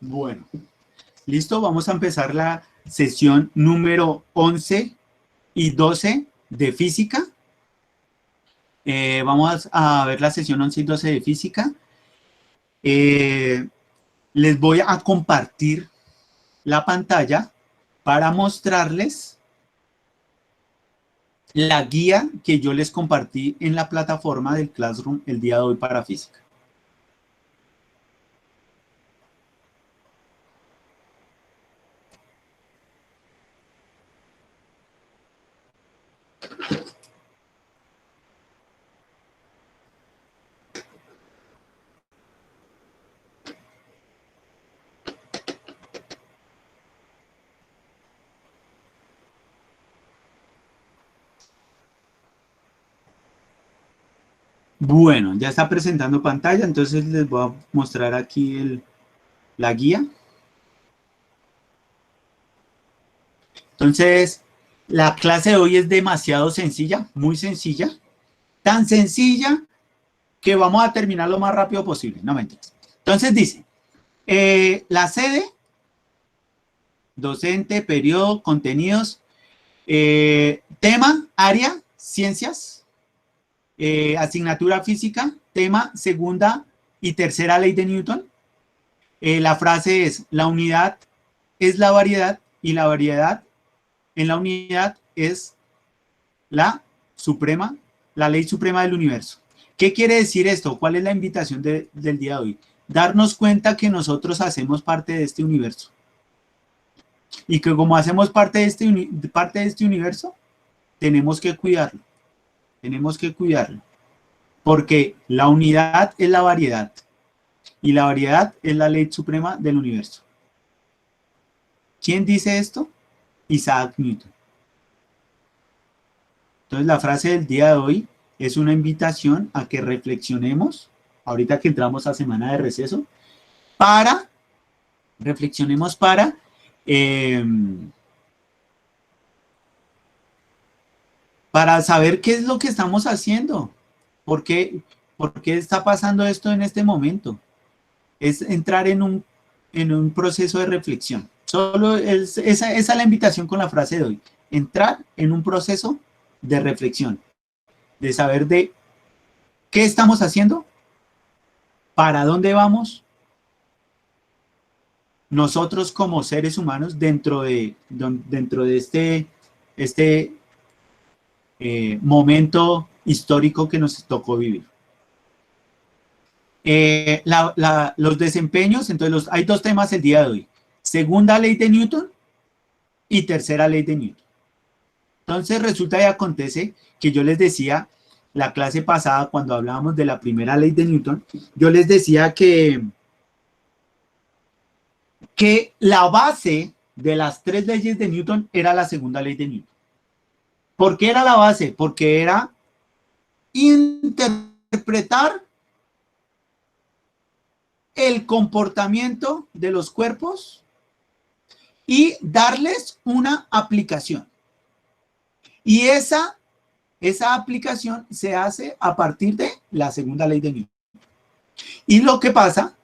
Bueno, listo, vamos a empezar la sesión número 11 y 12 de física. Vamos a ver la sesión 11 y 12 de física. Les voy a compartir la pantalla para mostrarles la guía que yo les compartí en la plataforma del Classroom el día de hoy para física. Bueno, ya está presentando pantalla, entonces les voy a mostrar aquí la guía. Entonces, la clase de hoy es demasiado sencilla, muy sencilla, tan sencilla que vamos a terminar lo más rápido posible, no mentiras. Entonces dice, la sede, docente, periodo, contenidos, tema, área, ciencias, asignatura física, tema, segunda y tercera ley de Newton. La frase es, la unidad es la variedad y la variedad en la unidad es la ley suprema del universo. ¿Qué quiere decir esto? ¿Cuál es la invitación del día de hoy? Darnos cuenta que nosotros hacemos parte de este universo. Y que como hacemos parte de este universo, tenemos que cuidarlo. Tenemos que cuidarlo. Porque la unidad es la variedad. Y la variedad es la ley suprema del universo. ¿Quién dice esto? Isaac Newton. Entonces la frase del día de hoy es una invitación a que reflexionemos, ahorita que entramos a semana de receso, reflexionemos para saber qué es lo que estamos haciendo, por qué está pasando esto en este momento. Es entrar en un proceso de reflexión. Esa es la invitación con la frase de hoy. Entrar en un proceso de reflexión, de saber de qué estamos haciendo, para dónde vamos, nosotros como seres humanos dentro de este momento histórico que nos tocó vivir. Los desempeños, entonces hay dos temas el día de hoy. Segunda ley de Newton y tercera ley de Newton. Entonces resulta y acontece que yo les decía, la clase pasada cuando hablábamos de la primera ley de Newton, yo les decía que la base de las tres leyes de Newton era la segunda ley de Newton. ¿Por qué era la base? Porque era interpretar el comportamiento de los cuerpos y darles una aplicación. Y esa aplicación se hace a partir de la segunda ley de Newton. Y lo que pasa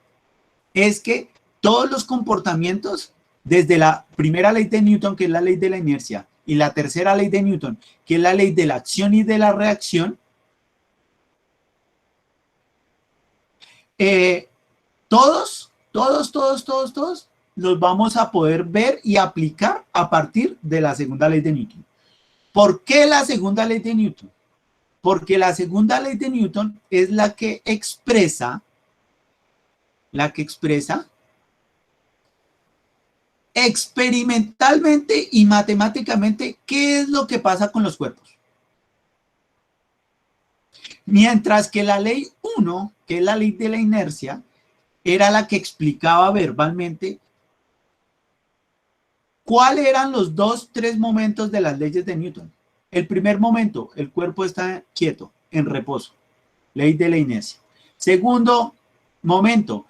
es que todos los comportamientos, desde la primera ley de Newton, que es la ley de la inercia, y la tercera ley de Newton, que es la ley de la acción y de la reacción, todos los vamos a poder ver y aplicar a partir de la segunda ley de Newton. ¿Por qué la segunda ley de Newton? Porque la segunda ley de Newton es la que expresa experimentalmente y matemáticamente qué es lo que pasa con los cuerpos. Mientras que la ley 1, que es la ley de la inercia, era la que explicaba verbalmente cuáles eran los 3 momentos de las leyes de Newton. El primer momento, el cuerpo está quieto, en reposo, ley de la inercia. Segundo momento,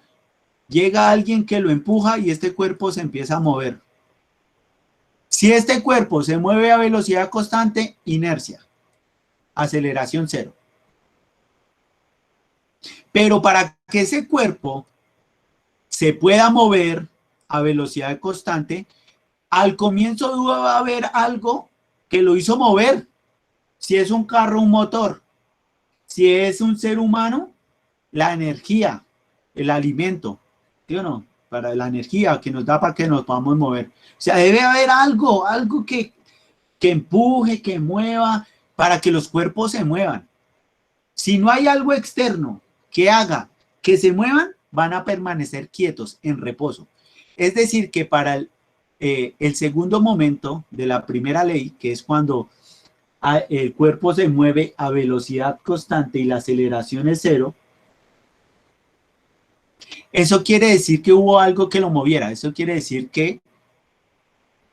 llega alguien que lo empuja y este cuerpo se empieza a mover. Si este cuerpo se mueve a velocidad constante, inercia, aceleración cero. Pero para que ese cuerpo se pueda mover a velocidad constante, al comienzo va a haber algo que lo hizo mover. Si es un carro, un motor. Si es un ser humano, la energía, el alimento, ¿sí o no? Para la energía que nos da para que nos podamos mover. O sea, debe haber algo que empuje, que mueva, para que los cuerpos se muevan. Si no hay algo externo que haga que se muevan, van a permanecer quietos, en reposo. Es decir, que para el segundo momento de la primera ley, que es cuando el cuerpo se mueve a velocidad constante y la aceleración es cero, eso quiere decir que hubo algo que lo moviera. Eso quiere decir que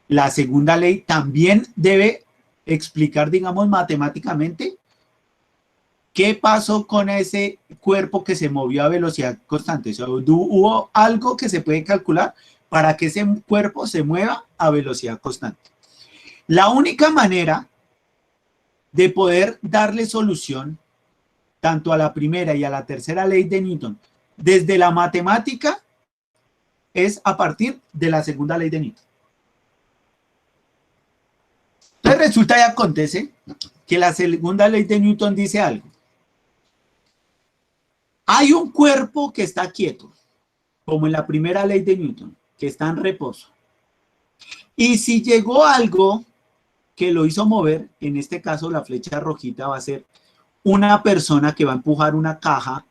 la segunda ley también debe explicar, digamos, matemáticamente qué pasó con ese cuerpo que se movió a velocidad constante. O sea, hubo algo que se puede calcular para que ese cuerpo se mueva a velocidad constante. La única manera de poder darle solución tanto a la primera y a la tercera ley de Newton desde la matemática es a partir de la segunda ley de Newton. Entonces resulta y acontece que la segunda ley de Newton dice algo. Hay un cuerpo que está quieto, como en la primera ley de Newton, que está en reposo. Y si llegó algo que lo hizo mover, en este caso la flecha rojita va a ser una persona que va a empujar una caja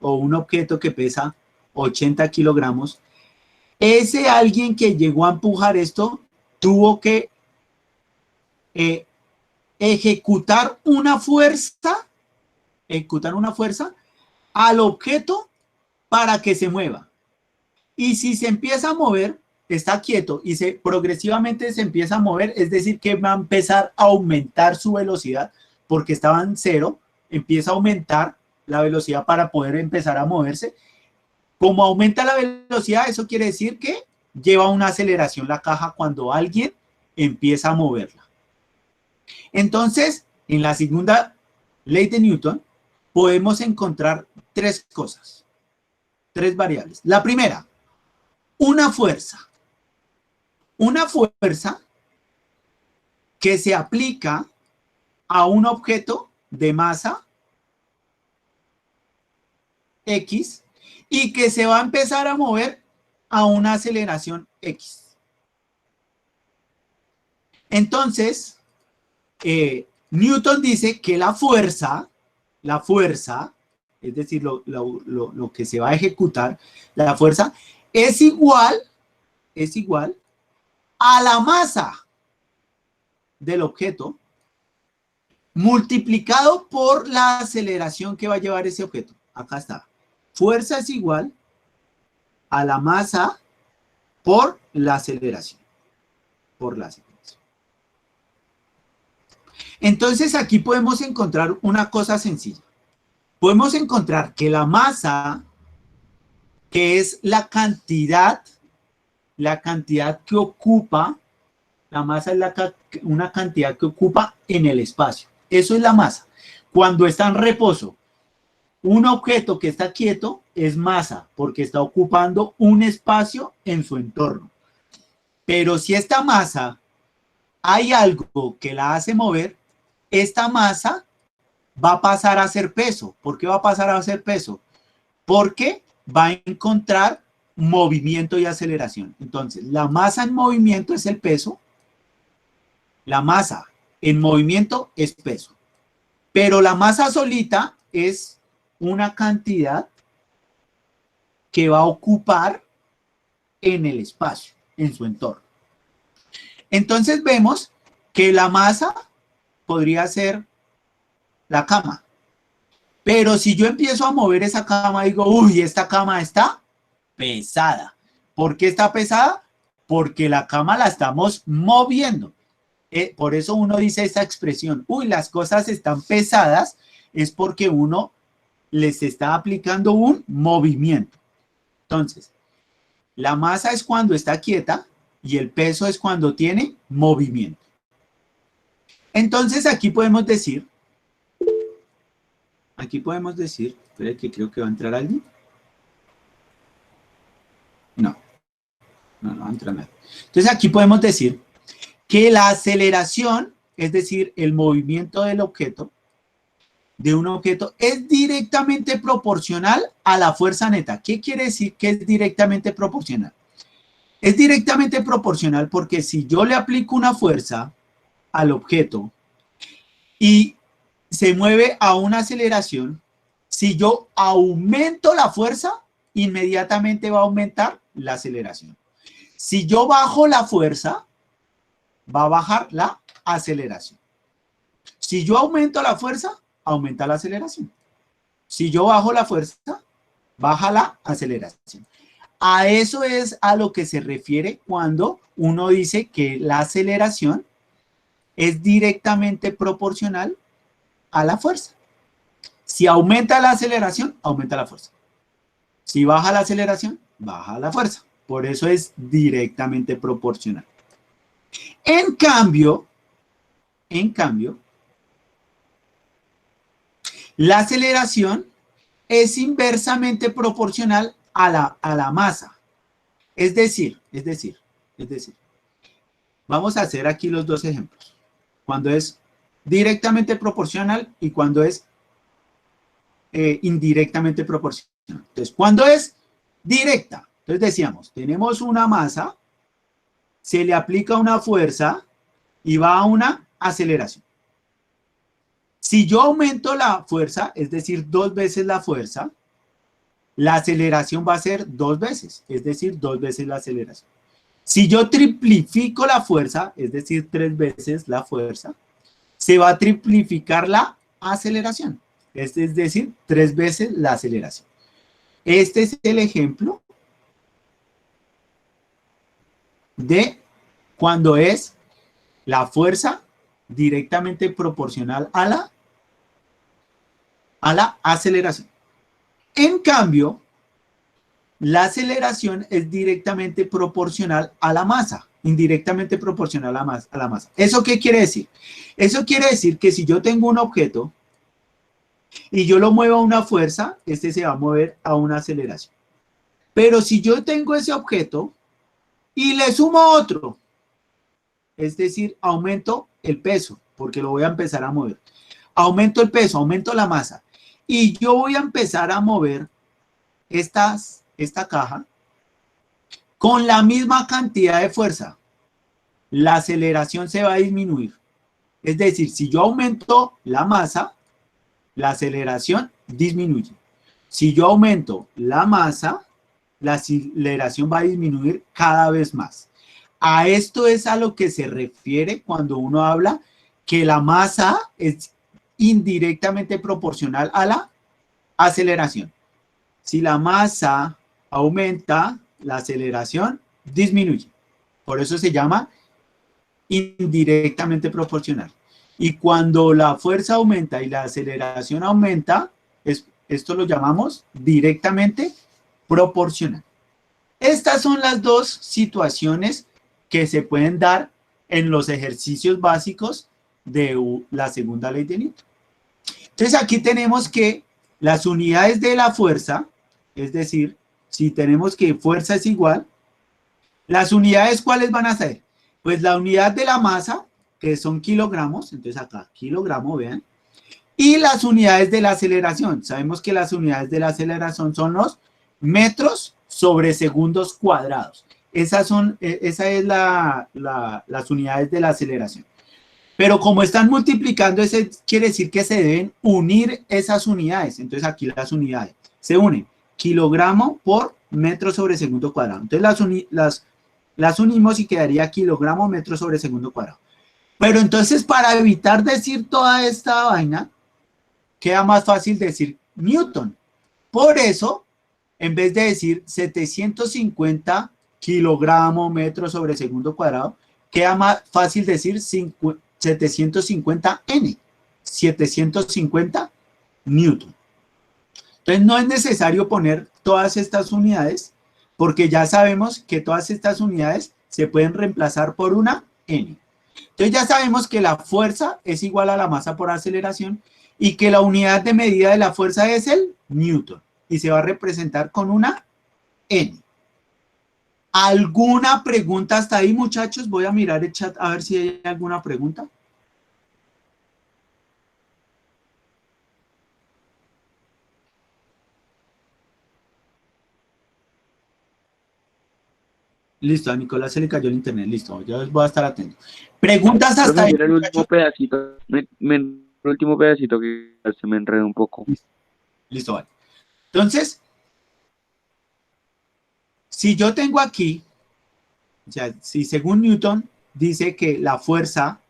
o un objeto que pesa 80 kilogramos, ese alguien que llegó a empujar esto tuvo que ejecutar una fuerza al objeto para que se mueva. Y si se empieza a mover, está quieto y progresivamente se empieza a mover, es decir, que va a empezar a aumentar su velocidad, porque estaba en cero, empieza a aumentar la velocidad para poder empezar a moverse. Como aumenta la velocidad, eso quiere decir que lleva una aceleración la caja cuando alguien empieza a moverla. Entonces, en la segunda ley de Newton, podemos encontrar tres cosas, tres variables. La primera, una fuerza. Una fuerza que se aplica a un objeto de masa X y que se va a empezar a mover a una aceleración X. Entonces, Newton dice que la fuerza, es decir, lo que se va a ejecutar, la fuerza, es igual a la masa del objeto multiplicado por la aceleración que va a llevar ese objeto. Acá está. Fuerza es igual a la masa por la aceleración. Entonces aquí podemos encontrar una cosa sencilla. Podemos encontrar que la masa, que es la cantidad que ocupa, la masa es una cantidad que ocupa en el espacio. Eso es la masa. Cuando está en reposo, un objeto que está quieto es masa, porque está ocupando un espacio en su entorno. Pero si esta masa hay algo que la hace mover, esta masa va a pasar a ser peso. ¿Por qué va a pasar a ser peso? Porque va a encontrar movimiento y aceleración. Entonces, la masa en movimiento es el peso. La masa en movimiento es peso. Pero la masa solita es una cantidad que va a ocupar en el espacio, en su entorno. Entonces vemos que la masa podría ser la cama. Pero si yo empiezo a mover esa cama, digo, uy, esta cama está pesada. ¿Por qué está pesada? Porque la cama la estamos moviendo. Por eso uno dice esa expresión, uy, las cosas están pesadas, es porque uno les está aplicando un movimiento. Entonces, la masa es cuando está quieta y el peso es cuando tiene movimiento. Entonces, aquí podemos decir, espera que creo que va a entrar alguien. No, no entra nada. Entonces aquí podemos decir que la aceleración, es decir, el movimiento del objeto, de un objeto, es directamente proporcional a la fuerza neta. ¿Qué quiere decir que es directamente proporcional? Es directamente proporcional porque si yo le aplico una fuerza al objeto y se mueve a una aceleración, si yo aumento la fuerza, inmediatamente va a aumentar la aceleración. Si yo bajo la fuerza, va a bajar la aceleración. Si yo aumento la fuerza, aumenta la aceleración. Si yo bajo la fuerza, baja la aceleración. A eso es a lo que se refiere cuando uno dice que la aceleración es directamente proporcional a la fuerza. Si aumenta la aceleración, aumenta la fuerza. Si baja la aceleración, baja la fuerza. Por eso es directamente proporcional. En cambio, la aceleración es inversamente proporcional a la masa. Es decir, vamos a hacer aquí los dos ejemplos. Cuando es directamente proporcional y cuando es indirectamente proporcional. Entonces, cuando es directa, entonces decíamos, tenemos una masa, se le aplica una fuerza y va a una aceleración. Si yo aumento la fuerza, es decir, 2 veces la fuerza, la aceleración va a ser 2 veces, es decir, 2 veces la aceleración. Si yo triplifico la fuerza, es decir, 3 veces la fuerza, se va a triplificar la aceleración, es decir, 3 veces la aceleración. Este es el ejemplo de cuando es la fuerza directamente proporcional a la aceleración. En cambio, la aceleración es directamente proporcional a la masa, indirectamente proporcional a la masa. ¿Eso qué quiere decir? Eso quiere decir que si yo tengo un objeto y yo lo muevo a una fuerza, este se va a mover a una aceleración. Pero si yo tengo ese objeto y le sumo otro, es decir, aumento el peso, porque lo voy a empezar a mover. Aumento el peso, aumento la masa. Y yo voy a empezar a mover esta caja con la misma cantidad de fuerza. La aceleración se va a disminuir. Es decir, si yo aumento la masa, la aceleración disminuye. Si yo aumento la masa, la aceleración va a disminuir cada vez más. A esto es a lo que se refiere cuando uno habla que la masa es indirectamente proporcional a la aceleración. Si la masa aumenta, la aceleración disminuye. Por eso se llama indirectamente proporcional. Y cuando la fuerza aumenta y la aceleración aumenta, esto lo llamamos directamente proporcional. Estas son las dos situaciones que se pueden dar en los ejercicios básicos de la segunda ley de Newton. Entonces aquí tenemos que las unidades de la fuerza, es decir, si tenemos que fuerza es igual, las unidades ¿cuáles van a ser? Pues la unidad de la masa, que son kilogramos, entonces acá kilogramo, vean, y las unidades de la aceleración. Sabemos que las unidades de la aceleración son los metros sobre segundos cuadrados. Esa es las unidades de la aceleración. Pero como están multiplicando, ese quiere decir que se deben unir esas unidades. Entonces aquí las unidades se unen. Kilogramo por metro sobre segundo cuadrado. Entonces las unimos y quedaría kilogramo metro sobre segundo cuadrado. Pero entonces para evitar decir toda esta vaina, queda más fácil decir Newton. Por eso, en vez de decir 750 kilogramo metro sobre segundo cuadrado, queda más fácil decir 750 N, 750 Newton. Entonces no es necesario poner todas estas unidades porque ya sabemos que todas estas unidades se pueden reemplazar por una N. Entonces ya sabemos que la fuerza es igual a la masa por aceleración y que la unidad de medida de la fuerza es el Newton y se va a representar con una N. ¿Alguna pregunta hasta ahí, muchachos? Voy a mirar el chat a ver si hay alguna pregunta. Listo, a Nicolás se le cayó el internet. Listo, yo voy a estar atento. ¿Preguntas hasta Profe, ahí, mira el último muchachos? pedacito, el último pedacito que se me enredó un poco. Listo, listo, vale. Entonces, si yo tengo aquí, o sea, si según Newton dice que la fuerza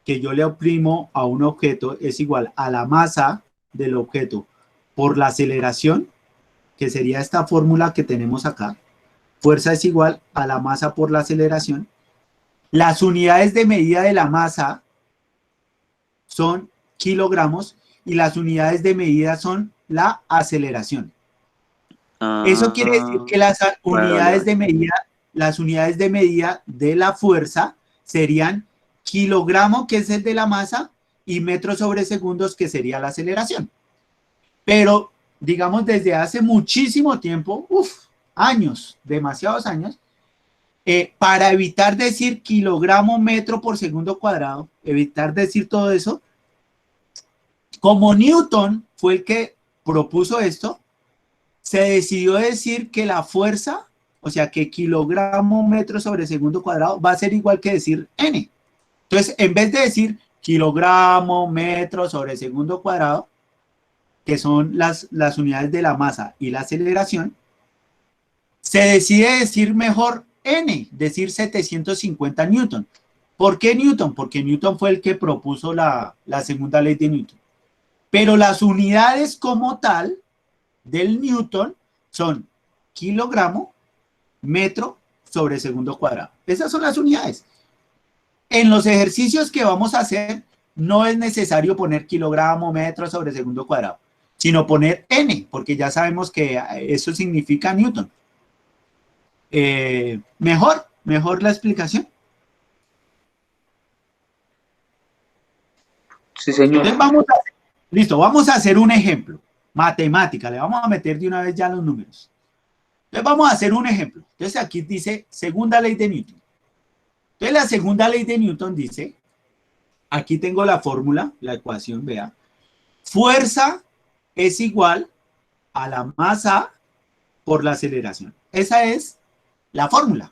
que yo le oprimo a un objeto es igual a la masa del objeto por la aceleración, que sería esta fórmula que tenemos acá. Fuerza es igual a la masa por la aceleración. Las unidades de medida de la masa son kilogramos y las unidades de medida son la aceleración. Eso quiere decir Ah, que las vale, vale, unidades vale. de medida de la fuerza serían kilogramo, que es el de la masa, y metros sobre segundos, que sería la aceleración. Pero, digamos, desde hace muchísimo tiempo, años, demasiados años, para evitar decir kilogramo metro por segundo cuadrado, evitar decir todo eso, como Newton fue el que propuso esto, se decidió decir que la fuerza, o sea, que kilogramo metro sobre segundo cuadrado va a ser igual que decir n. Entonces, en vez de decir kilogramo metro sobre segundo cuadrado, que son las unidades de la masa y la aceleración, se decide decir mejor n, decir 750 newton. ¿Por qué Newton? Porque Newton fue el que propuso la segunda ley de Newton. Pero las unidades como tal del Newton son kilogramo, metro sobre segundo cuadrado. Esas son las unidades. En los ejercicios que vamos a hacer, no es necesario poner kilogramo, metro sobre segundo cuadrado, sino poner n, porque ya sabemos que eso significa Newton. Mejor la explicación. Sí, señor. Entonces vamos a hacer un ejemplo. Matemática, le vamos a meter de una vez ya los números. Entonces vamos a hacer un ejemplo. Entonces aquí dice segunda ley de Newton. Entonces la segunda ley de Newton dice, aquí tengo la fórmula, la ecuación, vea. Fuerza es igual a la masa por la aceleración. Esa es la fórmula.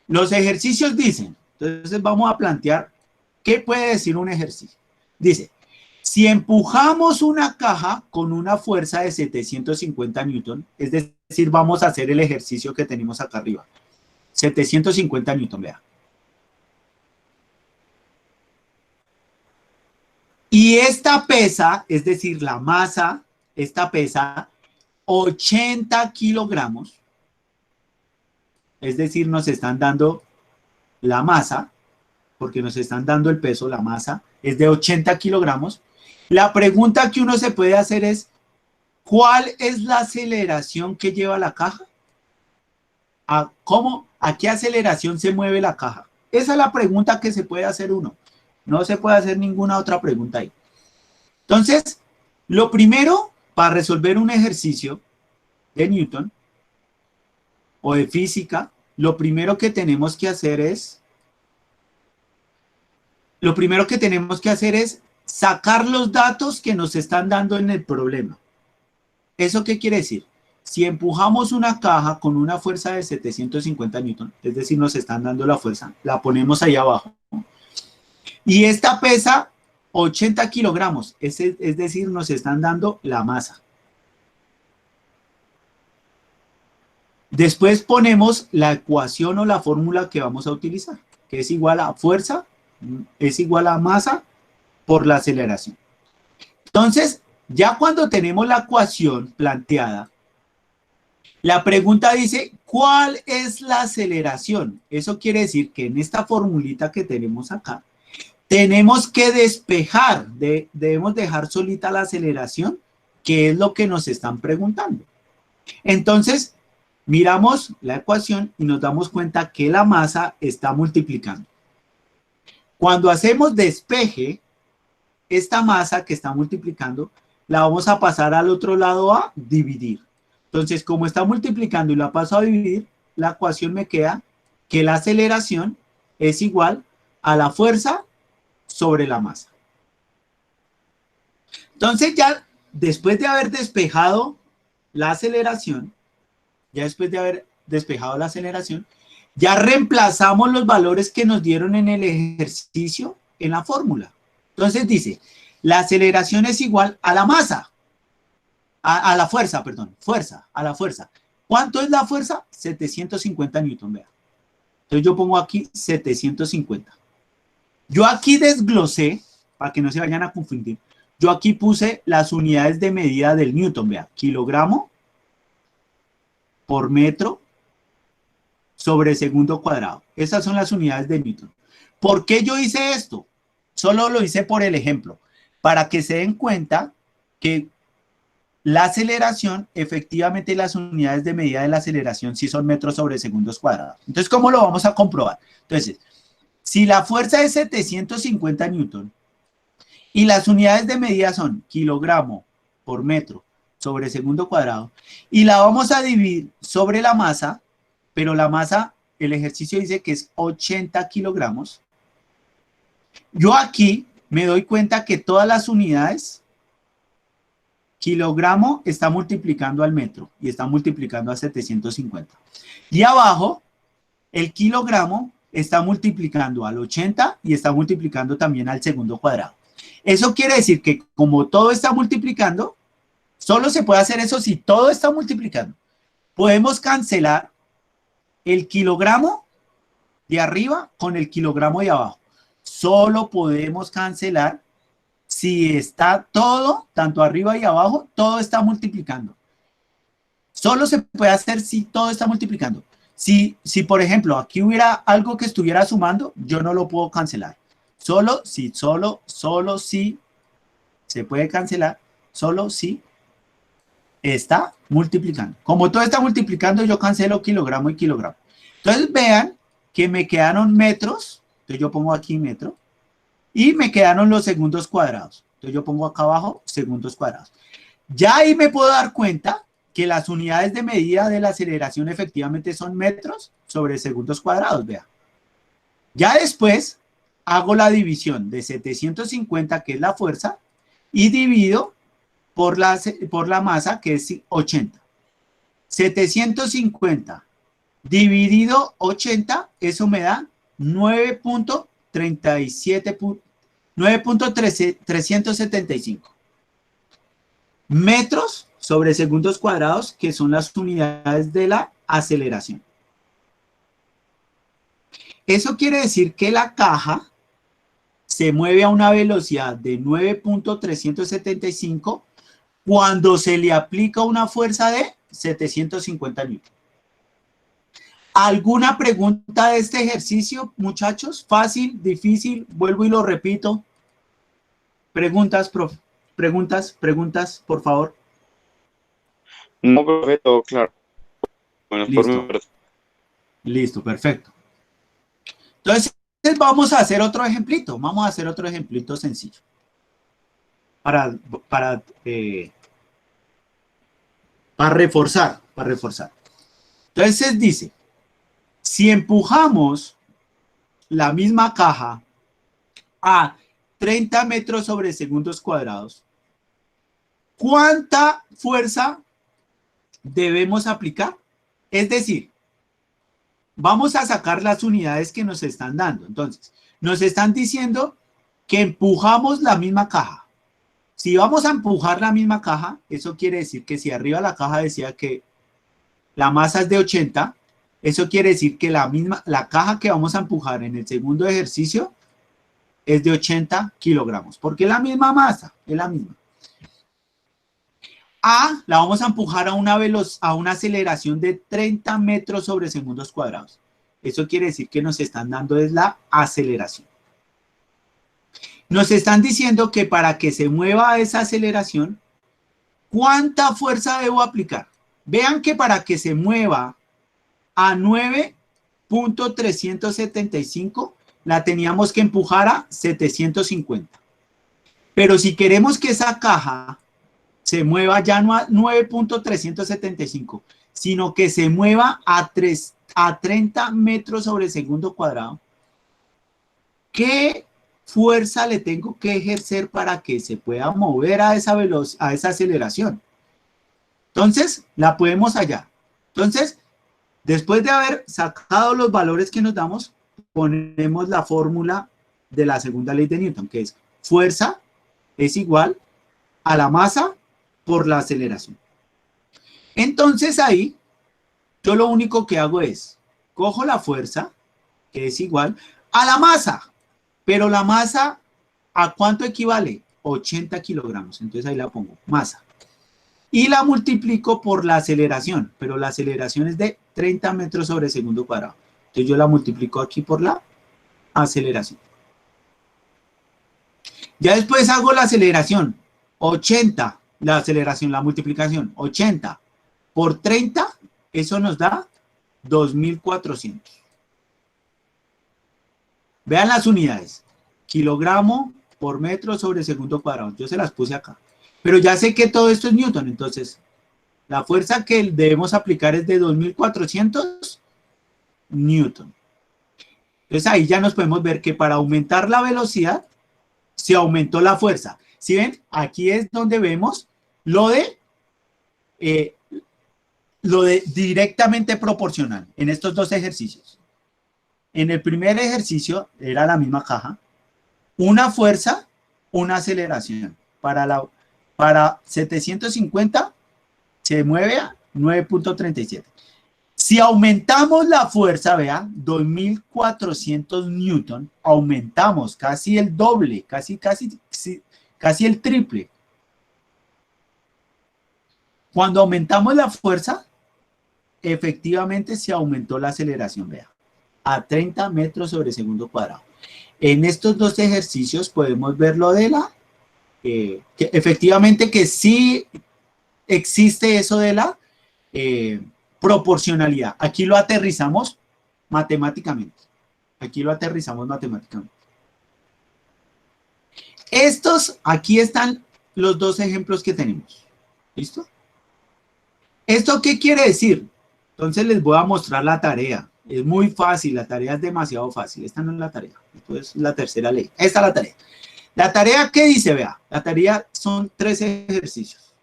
Los ejercicios dicen, entonces vamos a plantear qué puede decir un ejercicio. Dice, si empujamos una caja con una fuerza de 750 newton, es decir, vamos a hacer el ejercicio que tenemos acá arriba. 750 newton, vea. Y esta pesa, es decir, la masa, esta pesa 80 kilogramos, es decir, nos están dando la masa, porque nos están dando el peso, la masa, es de 80 kilogramos. La pregunta que uno se puede hacer es, ¿cuál es la aceleración que lleva la caja? ¿A qué aceleración se mueve la caja? Esa es la pregunta que se puede hacer uno. No se puede hacer ninguna otra pregunta ahí. Entonces, lo primero para resolver un ejercicio de Newton o de física, lo primero que tenemos que hacer es sacar los datos que nos están dando en el problema. ¿Eso qué quiere decir? Si empujamos una caja con una fuerza de 750 newton, es decir, nos están dando la fuerza, la ponemos ahí abajo. Y esta pesa 80 kilogramos, es decir, nos están dando la masa. Después ponemos la ecuación o la fórmula que vamos a utilizar, que es igual a fuerza, es igual a masa por la aceleración. Entonces, ya cuando tenemos la ecuación planteada, la pregunta dice, ¿cuál es la aceleración? Eso quiere decir que en esta formulita que tenemos acá, tenemos que despejar, debemos dejar solita la aceleración, que es lo que nos están preguntando. Entonces, miramos la ecuación y nos damos cuenta que la masa está multiplicando. Cuando hacemos despeje, esta masa que está multiplicando, la vamos a pasar al otro lado a dividir. Entonces, como está multiplicando y la paso a dividir, la ecuación me queda que la aceleración es igual a la fuerza sobre la masa. Entonces ya después de haber despejado la aceleración, ya reemplazamos los valores que nos dieron en el ejercicio en la fórmula. Entonces dice, la aceleración es igual a la masa, a la fuerza, perdón, a la fuerza. ¿Cuánto es la fuerza? 750 newton, vea. Entonces yo pongo aquí 750. Yo aquí desglosé, para que no se vayan a confundir, yo aquí puse las unidades de medida del newton, vea, kilogramo por metro sobre segundo cuadrado. Esas son las unidades de newton. ¿Por qué yo hice esto? Solo lo hice por el ejemplo, para que se den cuenta que la aceleración, efectivamente las unidades de medida de la aceleración sí son metros sobre segundos cuadrados. Entonces, ¿cómo lo vamos a comprobar? Entonces, si la fuerza es 750 newton y las unidades de medida son kilogramo por metro sobre segundo cuadrado, y la vamos a dividir sobre la masa, pero la masa, el ejercicio dice que es 80 kilogramos, yo aquí me doy cuenta que todas las unidades, kilogramo está multiplicando al metro y está multiplicando a 750. Y abajo, el kilogramo está multiplicando al 80 y está multiplicando también al segundo cuadrado. Eso quiere decir que como todo está multiplicando, solo se puede hacer eso si todo está multiplicando. Podemos cancelar el kilogramo de arriba con el kilogramo de abajo. Solo podemos cancelar si está todo, tanto arriba y abajo, todo está multiplicando. Solo se puede hacer si todo está multiplicando. Si por ejemplo, aquí hubiera algo que estuviera sumando, yo no lo puedo cancelar. Solo si se puede cancelar, solo si está multiplicando. Como todo está multiplicando, yo cancelo kilogramo y kilogramo. Entonces vean que me quedaron metros, entonces yo pongo aquí metro, y me quedaron los segundos cuadrados. Entonces yo pongo acá abajo segundos cuadrados. Ya ahí me puedo dar cuenta que las unidades de medida de la aceleración efectivamente son metros sobre segundos cuadrados, vea. Ya después hago la división de 750, que es la fuerza, y divido por la masa, que es 80. 750 dividido 80, eso me da 9.375 metros sobre segundos cuadrados, que son las unidades de la aceleración. Eso quiere decir que la caja se mueve a una velocidad de 9.375 cuando se le aplica una fuerza de 750 newton. ¿Alguna pregunta de este ejercicio, muchachos? ¿Fácil, difícil? Vuelvo y lo repito. Preguntas, profe. Preguntas, por favor. No, profe, todo claro. Bueno, Listo. Listo, perfecto. Entonces, vamos a hacer otro ejemplito. Vamos a hacer otro ejemplito sencillo. Para reforzar. Entonces dice, si empujamos la misma caja a 30 metros sobre segundos cuadrados, ¿cuánta fuerza debemos aplicar? Es decir, vamos a sacar las unidades que nos están dando. Entonces, nos están diciendo que empujamos la misma caja. Si vamos a empujar la misma caja, eso quiere decir que si arriba la caja decía que la masa es de 80, eso quiere decir que la caja que vamos a empujar en el segundo ejercicio es de 80 kilogramos, porque es la misma masa, es la misma. La vamos a empujar a una aceleración de 30 metros sobre segundos cuadrados. Eso quiere decir que nos están dando es la aceleración. Nos están diciendo que para que se mueva esa aceleración, ¿cuánta fuerza debo aplicar? Vean que para que se mueva a 9.375, la teníamos que empujar a 750. Pero si queremos que esa caja se mueva ya no a 9.375, sino que se mueva a 30 metros sobre segundo cuadrado, ¿qué fuerza le tengo que ejercer para que se pueda mover a esa a esa aceleración? Entonces, la podemos hallar. Entonces, después de haber sacado los valores que nos damos, ponemos la fórmula de la segunda ley de Newton, que es fuerza es igual a la masa por la aceleración. Entonces ahí, yo lo único que hago es, cojo la fuerza, que es igual a la masa, pero la masa, ¿a cuánto equivale? 80 kilogramos. Entonces ahí la pongo, masa. Y la multiplico por la aceleración, pero la aceleración es de 30 metros sobre segundo cuadrado. Entonces yo la multiplico aquí por la aceleración. Ya después hago la aceleración, 80, la aceleración, la multiplicación, 80 por 30, eso nos da 2400. Vean las unidades, kilogramo por metro sobre segundo cuadrado, yo se las puse acá. Pero ya sé que todo esto es Newton, entonces la fuerza que debemos aplicar es de 2400 Newton. Entonces ahí ya nos podemos ver que para aumentar la velocidad, se aumentó la fuerza. ¿Sí ven? Aquí es donde vemos lo de directamente proporcional en estos dos ejercicios. En el primer ejercicio era la misma caja, una fuerza, una aceleración. Para 750 se mueve a 9.37. Si aumentamos la fuerza, vean, 2400 newton, aumentamos casi el doble, casi el triple. Cuando aumentamos la fuerza, efectivamente se aumentó la aceleración, vean, a 30 metros sobre segundo cuadrado. En estos dos ejercicios podemos ver lo de que efectivamente que sí existe eso de la proporcionalidad. Aquí lo aterrizamos matemáticamente. Aquí lo aterrizamos matemáticamente. Aquí están los dos ejemplos que tenemos. ¿Listo? ¿Esto qué quiere decir? Entonces les voy a mostrar la tarea. Es muy fácil, la tarea es demasiado fácil. Esta no es la tarea, esto es la tercera ley. Esta es la tarea. La tarea, ¿qué dice? Vea, la tarea son 3 ejercicios.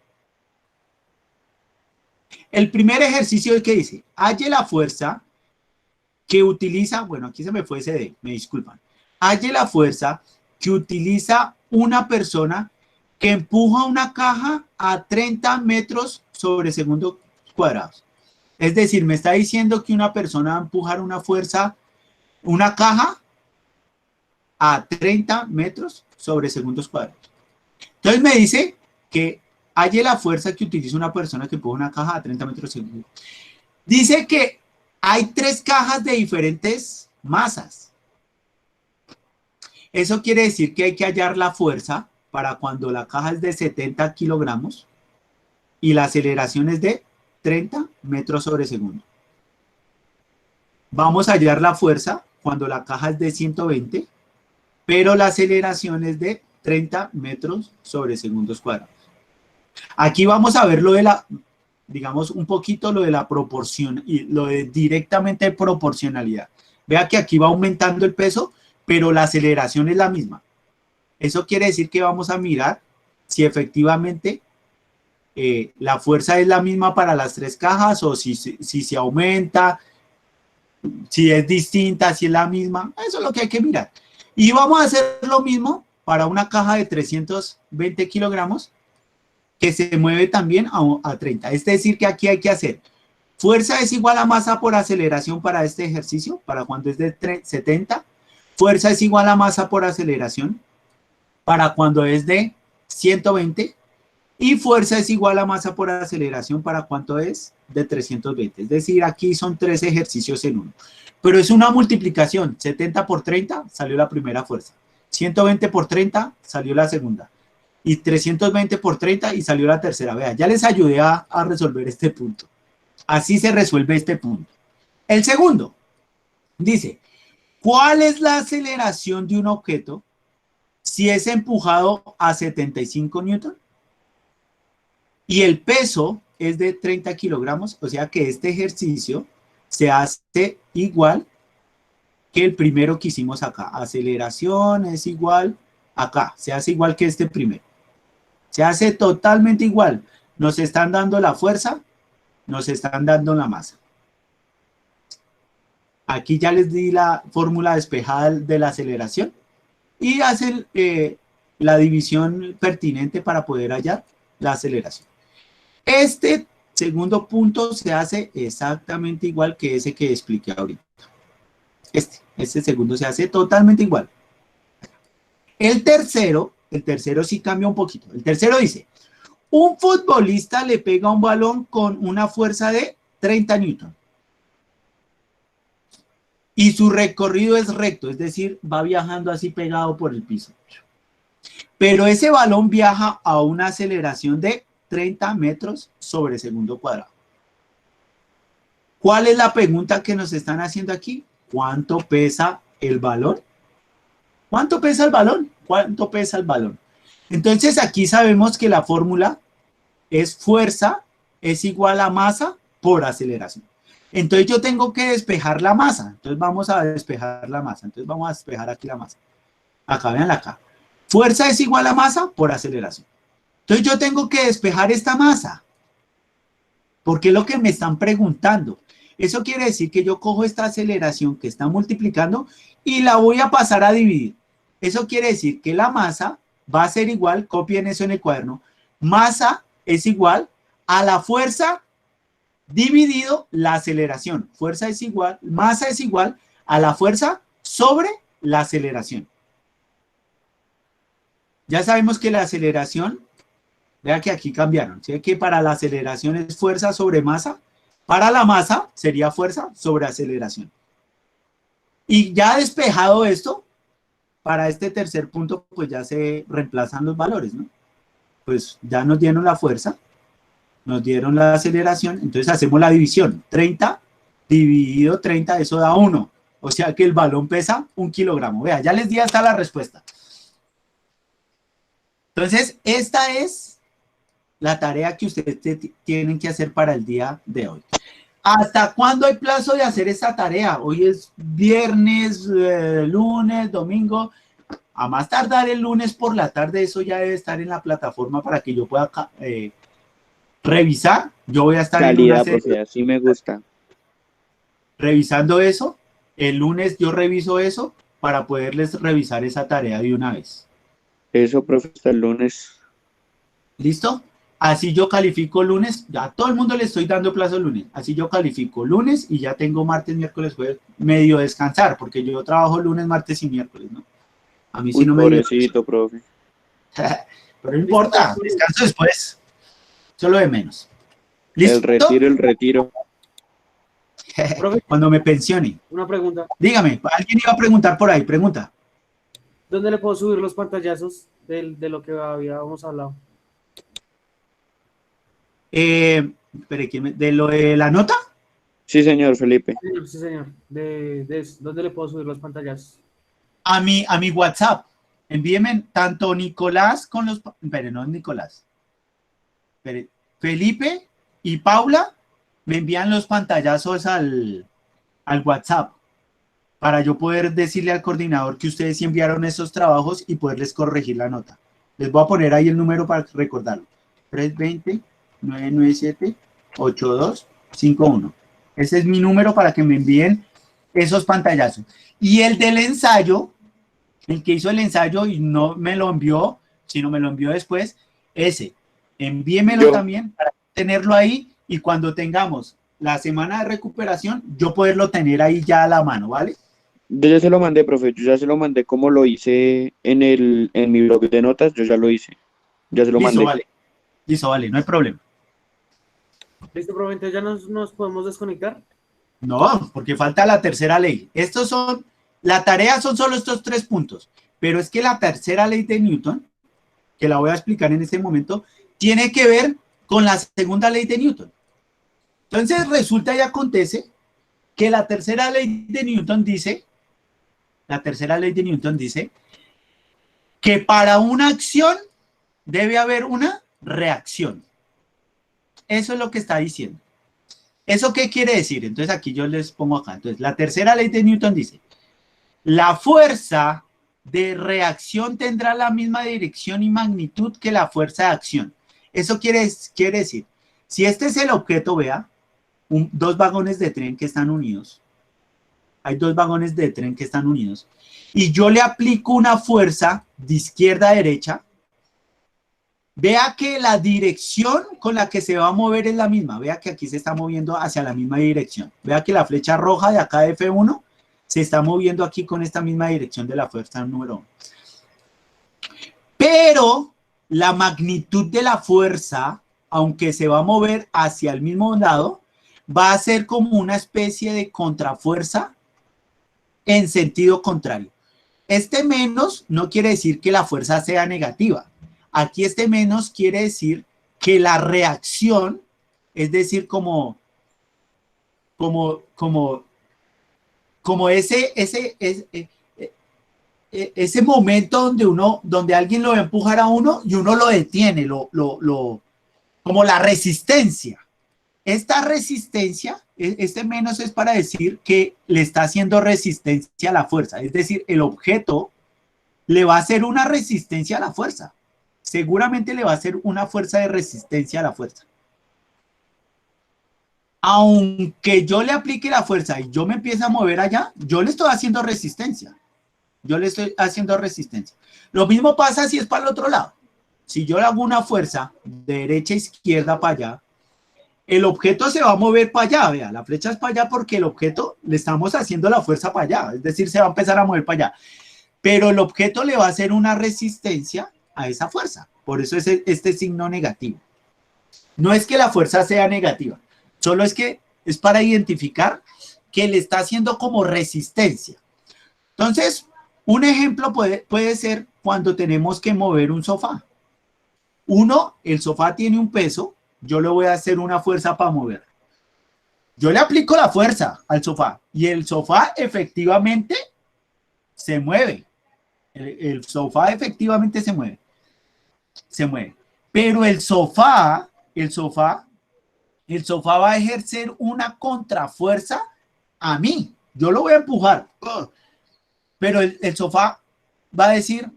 El primer ejercicio, ¿qué dice? Halle la fuerza que utiliza, bueno, aquí se me fue ese D, me disculpan. Halle la fuerza que utiliza una persona que empuja una caja a 30 metros sobre segundo cuadrados. Es decir, me está diciendo que una persona va a empujar una caja a 30 metros sobre segundos cuadrados. Entonces me dice que halle la fuerza que utiliza una persona que empuja una caja a 30 metros sobre segundo. Dice que hay 3 cajas de diferentes masas. Eso quiere decir que hay que hallar la fuerza para cuando la caja es de 70 kilogramos y la aceleración es de 30 metros sobre segundo. Vamos a hallar la fuerza cuando la caja es de 120, pero la aceleración es de 30 metros sobre segundos cuadrados. Aquí vamos a ver lo de digamos un poquito lo de la proporción y lo de directamente proporcionalidad. Vea que aquí va aumentando el peso, pero la aceleración es la misma. Eso quiere decir que vamos a mirar si efectivamente la fuerza es la misma para las 3 cajas o si se aumenta, si es distinta, si es la misma. Eso es lo que hay que mirar. Y vamos a hacer lo mismo para una caja de 320 kilogramos que se mueve también a 30. Es decir, que aquí hay que hacer fuerza es igual a masa por aceleración para este ejercicio, para cuando es de 70. Fuerza es igual a masa por aceleración para cuando es de 120. Y fuerza es igual a masa por aceleración para cuánto es de 320. Es decir, aquí son 3 ejercicios en uno. Pero es una multiplicación. 70 por 30 salió la primera fuerza. 120 por 30 salió la segunda. Y 320 por 30 y salió la tercera. Vea, ya les ayudé a resolver este punto. Así se resuelve este punto. El segundo dice, ¿cuál es la aceleración de un objeto si es empujado a 75 newton? Y el peso es de 30 kilogramos, o sea que este ejercicio se hace igual que el primero que hicimos acá. Aceleración es igual acá, se hace igual que este primero. Se hace totalmente igual. Nos están dando la fuerza, nos están dando la masa. Aquí ya les di la fórmula despejada de la aceleración y hacen la división pertinente para poder hallar la aceleración. Este segundo punto se hace exactamente igual que ese que expliqué ahorita. Este segundo se hace totalmente igual. El tercero sí cambia un poquito. El tercero dice, un futbolista le pega un balón con una fuerza de 30 newton. Y su recorrido es recto, es decir, va viajando así pegado por el piso. Pero ese balón viaja a una aceleración de 30 metros sobre segundo cuadrado. ¿Cuál es la pregunta que nos están haciendo aquí? ¿Cuánto pesa el balón? ¿Cuánto pesa el balón? ¿Cuánto pesa el balón? Entonces aquí sabemos que la fórmula es fuerza es igual a masa por aceleración. Entonces yo tengo que despejar la masa. Entonces vamos a despejar la masa. Entonces vamos a despejar aquí la masa. Acá, veanla acá. Fuerza es igual a masa por aceleración. Entonces yo tengo que despejar esta masa. Porque es lo que me están preguntando. Eso quiere decir que yo cojo esta aceleración que está multiplicando y la voy a pasar a dividir. Eso quiere decir que la masa va a ser igual, copien eso en el cuaderno, masa es igual a la fuerza dividido la aceleración. Fuerza es igual, masa es igual a la fuerza sobre la aceleración. Ya sabemos que la aceleración, vea que aquí cambiaron, ¿sí? Que para la aceleración es fuerza sobre masa, para la masa sería fuerza sobre aceleración. Y ya despejado esto, para este tercer punto, pues ya se reemplazan los valores, ¿no? Pues ya nos dieron la fuerza, nos dieron la aceleración, entonces hacemos la división. 30 dividido 30, eso da 1. O sea que el balón pesa 1 kilogramo. Vea, ya les di hasta la respuesta. Entonces, esta es la tarea que ustedes tienen que hacer para el día de hoy. ¿Hasta cuándo hay plazo de hacer esta tarea? Hoy es viernes, lunes, domingo. A más tardar el lunes por la tarde, eso ya debe estar en la plataforma para que yo pueda revisar. Yo voy a estar Calidad, en una profe, así me gusta. revisando eso. El lunes yo reviso eso para poderles revisar esa tarea de una vez. Eso, profe, hasta el lunes. ¿Listo? Así yo califico lunes, ya a todo el mundo le estoy dando plazo lunes, así yo califico lunes y ya tengo martes, miércoles, jueves, medio descansar, porque yo trabajo lunes, martes y miércoles, ¿no? A mí sí Uy, no me dio. pobrecito, profe. Pero no importa, descanso después, solo de menos. El ¿Listo? retiro. Profe, Cuando me pensione. una pregunta. Dígame, alguien iba a preguntar por ahí, pregunta. ¿Dónde le puedo subir los pantallazos de lo que habíamos hablado? Espere, ¿de lo de la nota? Sí, señor Felipe. Sí, señor. De eso. ¿Dónde le puedo subir los pantallazos? A mi WhatsApp. Envíeme tanto Nicolás con los... Espere, no es Nicolás. Espere, Felipe y Paula me envían los pantallazos al WhatsApp para yo poder decirle al coordinador que ustedes sí enviaron esos trabajos y poderles corregir la nota. Les voy a poner ahí el número para recordarlo. 320-997-8251. Ese es mi número para que me envíen esos pantallazos. Y el del ensayo, el que hizo el ensayo y no me lo envió, sino me lo envió después, ese, envíemelo también para tenerlo ahí y cuando tengamos la semana de recuperación, yo poderlo tener ahí ya a la mano, ¿vale? Yo ya se lo mandé, profe. Yo ya se lo mandé como lo hice en mi blog de notas. Yo ya lo hice. Ya se lo Listo, mandé. vale. Listo, vale, no hay problema. ¿Listo, profe? Entonces ya nos podemos desconectar. No, porque falta la tercera ley. La tarea son solo estos 3 puntos, pero es que la tercera ley de Newton, que la voy a explicar en este momento, tiene que ver con la segunda ley de Newton. Entonces resulta y acontece que la tercera ley de Newton dice que para una acción debe haber una reacción. eso es lo que está diciendo. ¿Eso qué quiere decir? Entonces aquí yo les pongo acá. Entonces la tercera ley de Newton dice, la fuerza de reacción tendrá la misma dirección y magnitud que la fuerza de acción. Eso quiere decir, si este es el objeto, vea, dos vagones de tren que están unidos. Hay dos vagones de tren que están unidos. Y yo le aplico una fuerza de izquierda a derecha. Vea que la dirección con la que se va a mover es la misma. Vea que aquí se está moviendo hacia la misma dirección. Vea que la flecha roja de acá de F1 se está moviendo aquí con esta misma dirección de la fuerza número 1. Pero la magnitud de la fuerza, aunque se va a mover hacia el mismo lado, va a ser como una especie de contrafuerza en sentido contrario. Este menos no quiere decir que la fuerza sea negativa. Aquí este menos quiere decir que la reacción, es decir, como ese momento donde alguien lo va a empujar a uno y uno lo detiene, como la resistencia. Esta resistencia, este menos es para decir que le está haciendo resistencia a la fuerza. Es decir, el objeto le va a hacer una resistencia a la fuerza. Seguramente le va a hacer una fuerza de resistencia a la fuerza. Aunque yo le aplique la fuerza y yo me empiece a mover allá, yo le estoy haciendo resistencia. Yo le estoy haciendo resistencia. Lo mismo pasa si es para el otro lado. Si yo le hago una fuerza de derecha a izquierda para allá, el objeto se va a mover para allá. Vea, la flecha es para allá porque el objeto le estamos haciendo la fuerza para allá. Es decir, se va a empezar a mover para allá. Pero el objeto le va a hacer una resistencia a esa fuerza. Por eso es este signo negativo. No es que la fuerza sea negativa, solo es que es para identificar que le está haciendo como resistencia. Entonces, un ejemplo puede ser cuando tenemos que mover un sofá. El sofá tiene un peso, yo le voy a hacer una fuerza para moverlo. Yo le aplico la fuerza al sofá y el sofá efectivamente se mueve. El sofá efectivamente se mueve. Pero el sofá va a ejercer una contrafuerza a mí. Yo lo voy a empujar. Pero el sofá va a decir,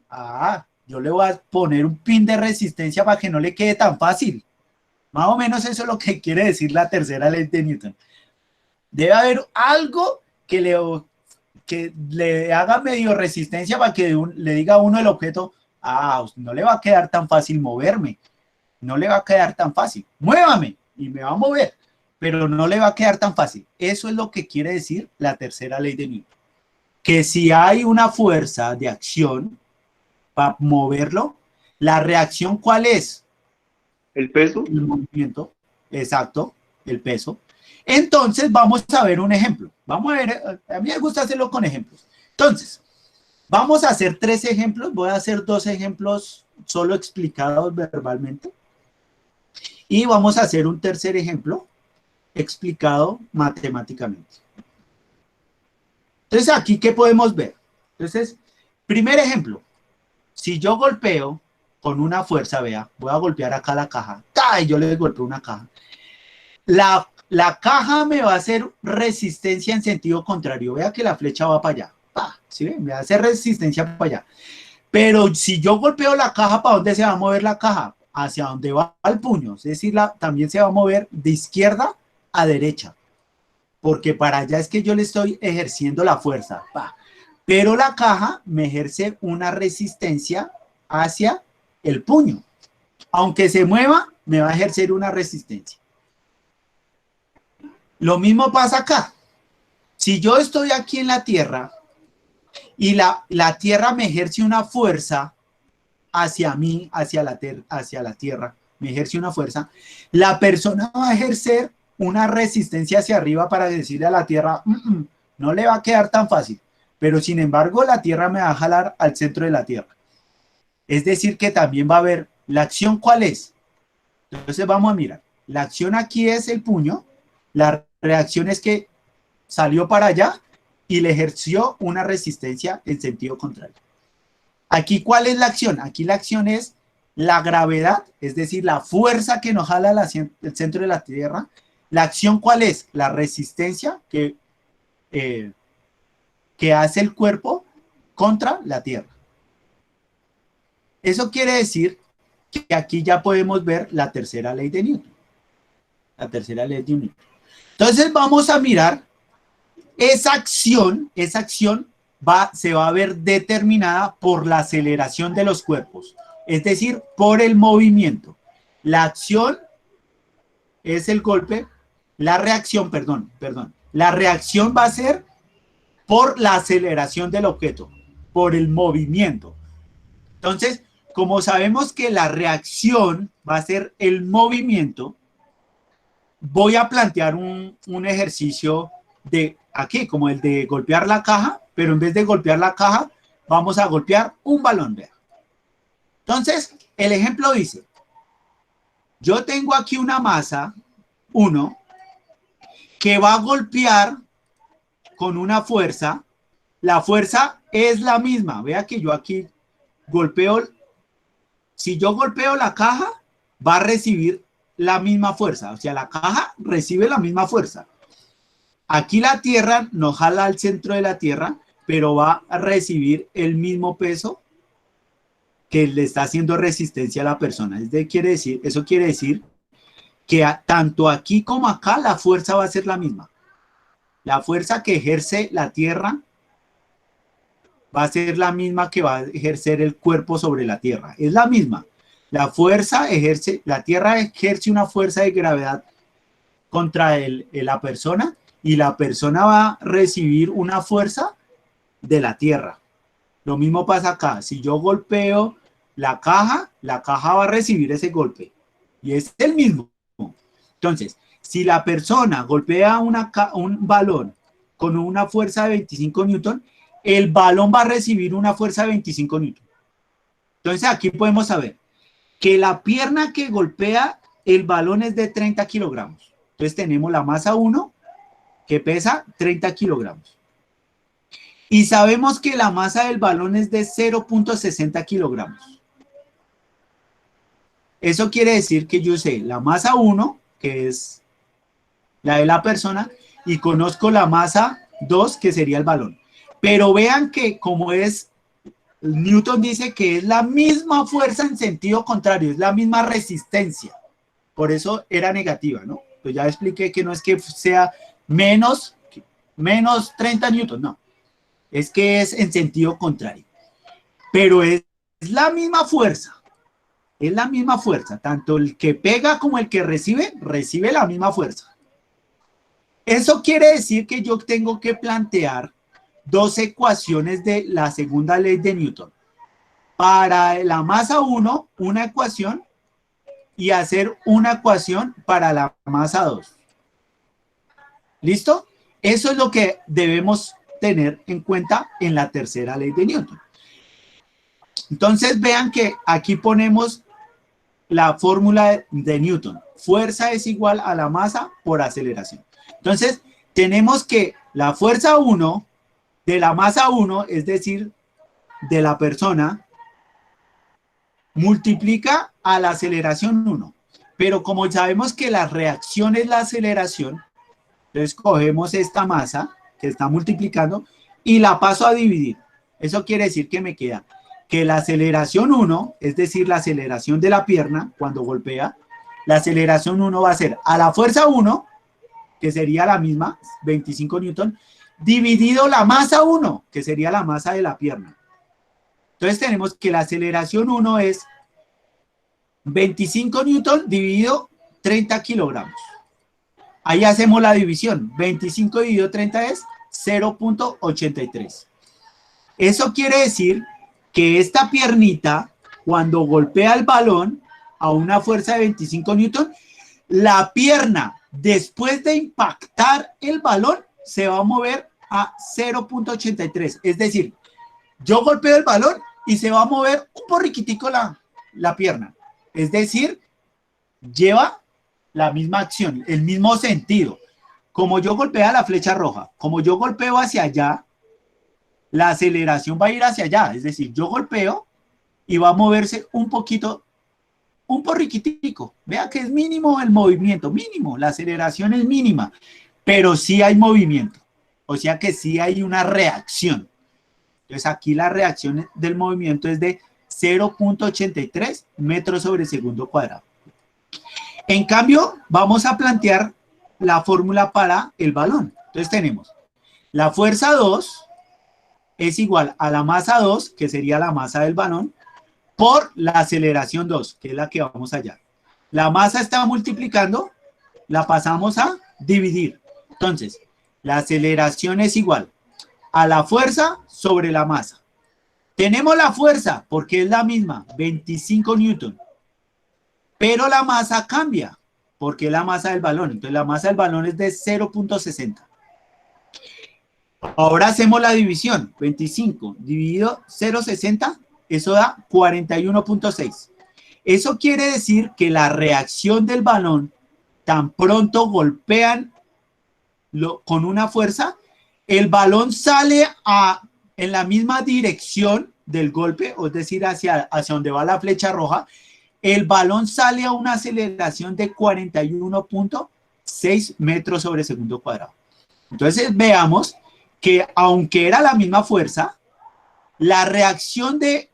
yo le voy a poner un pin de resistencia para que no le quede tan fácil. Más o menos eso es lo que quiere decir la tercera ley de Newton. Debe haber algo que le haga medio resistencia para que le diga a uno el objeto, no le va a quedar tan fácil moverme, no le va a quedar tan fácil, muévame y me va a mover, pero no le va a quedar tan fácil. Eso es lo que quiere decir la tercera ley de Newton, que si hay una fuerza de acción para moverlo, la reacción ¿cuál es? ¿El peso? El movimiento, exacto, el peso. Entonces vamos a ver un ejemplo. Vamos a ver, a mí me gusta hacerlo con ejemplos. Entonces, vamos a hacer 3 ejemplos. Voy a hacer 2 ejemplos solo explicados verbalmente. Y vamos a hacer un tercer ejemplo explicado matemáticamente. Entonces, aquí, ¿qué podemos ver? Entonces, primer ejemplo. Si yo golpeo con una fuerza, vea, voy a golpear acá la caja. Y yo le golpeo una caja. La caja me va a hacer resistencia en sentido contrario. Vea que la flecha va para allá. ¿Sí ven? Me va a hacer resistencia para allá. Pero si yo golpeo la caja, ¿para dónde se va a mover la caja? Hacia donde va el puño. Es decir, también se va a mover de izquierda a derecha. Porque para allá es que yo le estoy ejerciendo la fuerza. Pero la caja me ejerce una resistencia hacia el puño. Aunque se mueva, me va a ejercer una resistencia. Lo mismo pasa acá. Si yo estoy aquí en la Tierra y la Tierra me ejerce una fuerza hacia mí, hacia la Tierra, me ejerce una fuerza, la persona va a ejercer una resistencia hacia arriba para decirle a la Tierra, no le va a quedar tan fácil. Pero sin embargo, la Tierra me va a jalar al centro de la Tierra. Es decir, que también va a haber, ¿la acción cuál es? Entonces vamos a mirar. La acción aquí es el puño. La reacción es que salió para allá y le ejerció una resistencia en sentido contrario. Aquí, ¿cuál es la acción? Aquí la acción es la gravedad, es decir, la fuerza que nos jala el centro de la Tierra. La acción, ¿cuál es? La resistencia que hace el cuerpo contra la Tierra. Eso quiere decir que aquí ya podemos ver la tercera ley de Newton. La tercera ley de Newton. Entonces vamos a mirar esa acción se va a ver determinada por la aceleración de los cuerpos, es decir, por el movimiento. La acción es el golpe, la reacción va a ser por la aceleración del objeto, por el movimiento. Entonces, como sabemos que la reacción va a ser el movimiento, voy a plantear un ejercicio de aquí, como el de golpear la caja, pero en vez de golpear la caja, vamos a golpear un balón. Vea. Entonces, el ejemplo dice, yo tengo aquí una masa, 1, que va a golpear con una fuerza. La fuerza es la misma. Vea que yo aquí golpeo, si yo golpeo la caja, va a recibir la misma fuerza. O sea, la caja recibe la misma fuerza. Aquí la Tierra nos jala al centro de la Tierra, pero va a recibir el mismo peso que le está haciendo resistencia a la persona. Eso quiere decir que tanto aquí como acá la fuerza va a ser la misma. La fuerza que ejerce la Tierra va a ser la misma que va a ejercer el cuerpo sobre la Tierra. Es la misma. La Tierra ejerce una fuerza de gravedad contra la persona, y la persona va a recibir una fuerza de la Tierra. Lo mismo pasa acá. Si yo golpeo la caja va a recibir ese golpe. Y es el mismo. Entonces, si la persona golpea un balón con una fuerza de 25 newton, el balón va a recibir una fuerza de 25 newton. Entonces, aquí podemos saber que la pierna que golpea el balón es de 30 kilogramos. Entonces, tenemos la masa 1, que pesa 30 kilogramos. Y sabemos que la masa del balón es de 0.60 kilogramos. Eso quiere decir que yo sé la masa 1, que es la de la persona, y conozco la masa 2, que sería el balón. Pero vean que como Newton dice que es la misma fuerza en sentido contrario, es la misma resistencia. Por eso era negativa, ¿no? Pues ya expliqué que no es que sea menos 30 newton, no. Es que es en sentido contrario. Pero es la misma fuerza. Es la misma fuerza. Tanto el que pega como el que recibe la misma fuerza. Eso quiere decir que yo tengo que plantear dos ecuaciones de la segunda ley de Newton. Para la masa 1, una ecuación, y hacer una ecuación para la masa 2. ¿Listo? Eso es lo que debemos tener en cuenta en la tercera ley de Newton. Entonces vean que aquí ponemos la fórmula de Newton. Fuerza es igual a la masa por aceleración. Entonces tenemos que la fuerza 1 de la masa 1, es decir, de la persona, multiplica a la aceleración 1. Pero como sabemos que la reacción es la aceleración, entonces cogemos esta masa que está multiplicando y la paso a dividir. Eso quiere decir que me queda que la aceleración 1, es decir, la aceleración de la pierna cuando golpea, la aceleración 1 va a ser a la fuerza 1, que sería la misma, 25 newton, dividido la masa 1, que sería la masa de la pierna. Entonces tenemos que la aceleración 1 es 25 newton dividido 30 kilogramos. Ahí hacemos la división. 25 dividido 30 es 0.83. Eso quiere decir que esta piernita, cuando golpea el balón a una fuerza de 25 newton, la pierna, después de impactar el balón, se va a mover a 0.83. Es decir, yo golpeo el balón y se va a mover un porriquitico la pierna. Es decir, lleva la misma acción, el mismo sentido. Como yo golpeo la flecha roja, como yo golpeo hacia allá, la aceleración va a ir hacia allá. Es decir, yo golpeo y va a moverse un poquito un porriquitico. Vea que es mínimo el movimiento, mínimo, la aceleración es mínima, pero sí hay movimiento. O sea que sí hay una reacción. Entonces aquí la reacción del movimiento es de 0.83 metros sobre segundo cuadrado. En cambio, vamos a plantear la fórmula para el balón. Entonces tenemos la fuerza 2 es igual a la masa 2, que sería la masa del balón, por la aceleración 2, que es la que vamos a hallar. La masa está multiplicando, la pasamos a dividir. Entonces, la aceleración es igual a la fuerza sobre la masa. Tenemos la fuerza, porque es la misma, 25 newton. Pero la masa cambia, porque es la masa del balón. Entonces, la masa del balón es de 0.60. Ahora hacemos la división. 25 dividido 0.60, eso da 41.6. Eso quiere decir que la reacción del balón, tan pronto golpean con una fuerza, el balón sale en la misma dirección del golpe, es decir, hacia donde va la flecha roja. El balón sale a una aceleración de 41.6 metros sobre segundo cuadrado. Entonces veamos que aunque era la misma fuerza, la reacción de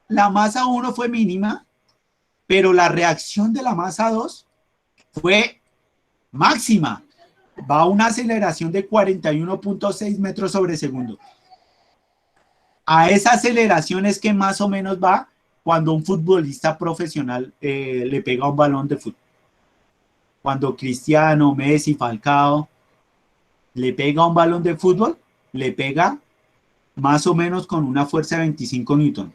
la masa 1 fue mínima, pero la reacción de la masa 2 fue máxima. Va a una aceleración de 41.6 metros sobre segundo. A esa aceleración es que más o menos va cuando un futbolista profesional le pega un balón de fútbol. Cuando Cristiano, Messi, Falcao le pega un balón de fútbol, le pega más o menos con una fuerza de 25 newton,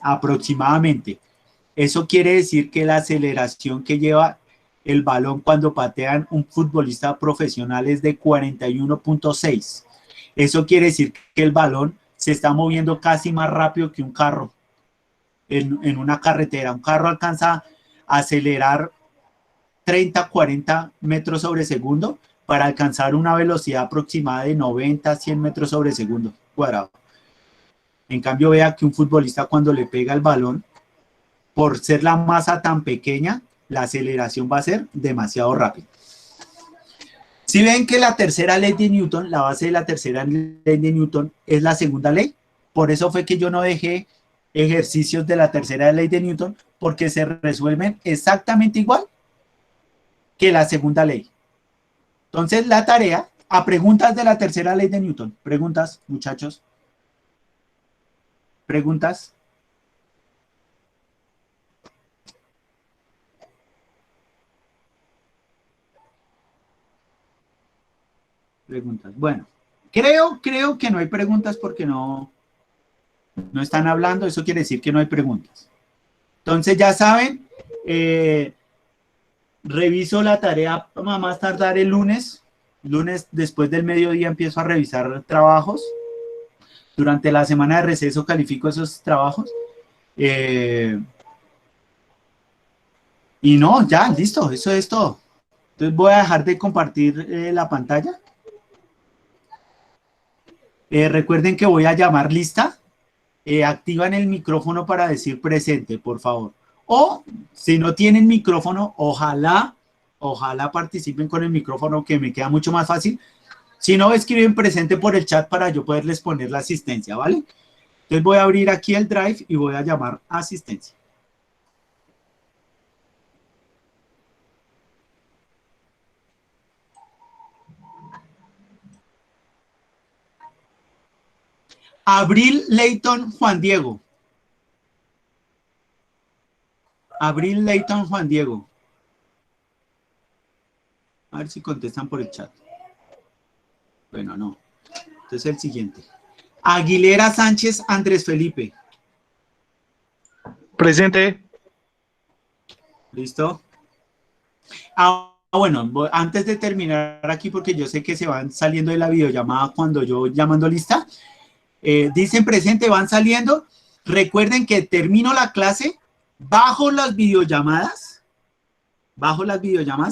aproximadamente. Eso quiere decir que la aceleración que lleva el balón cuando patean un futbolista profesional es de 41.6. Eso quiere decir que el balón se está moviendo casi más rápido que un carro en una carretera. Un carro alcanza a acelerar 30, 40 metros sobre segundo para alcanzar una velocidad aproximada de 90, 100 metros sobre segundo cuadrado. En cambio, vea que un futbolista cuando le pega el balón, por ser la masa tan pequeña, la aceleración va a ser demasiado rápida. Si ven que la tercera ley de Newton, la base de la tercera ley de Newton es la segunda ley, por eso fue que yo no dejé ejercicios de la tercera ley de Newton, porque se resuelven exactamente igual que la segunda ley. Entonces la tarea, a preguntas de la tercera ley de Newton. Preguntas, muchachos. Preguntas. Preguntas. Bueno, creo que no hay preguntas porque no están hablando. Eso quiere decir que no hay preguntas. Entonces ya saben, reviso la tarea a más tardar el lunes. Lunes después del mediodía empiezo a revisar trabajos. Durante la semana de receso califico esos trabajos. Y no, ya, listo, eso es todo. Entonces voy a dejar de compartir la pantalla. Recuerden que voy a llamar lista. Activan el micrófono para decir presente, por favor. O si no tienen micrófono, ojalá participen con el micrófono, que me queda mucho más fácil. Si no, escriben presente por el chat para yo poderles poner la asistencia, ¿vale? Entonces voy a abrir aquí el Drive y voy a llamar asistencia. Abril Leighton Juan Diego. Abril Leighton Juan Diego. A ver si contestan por el chat. Bueno, no. Entonces el siguiente. Aguilera Sánchez Andrés Felipe. Presente. ¿Listo? Bueno, antes de terminar aquí, porque yo sé que se van saliendo de la videollamada cuando yo llamando lista. Dicen presente, van saliendo. Recuerden que termino la clase, bajo las videollamadas,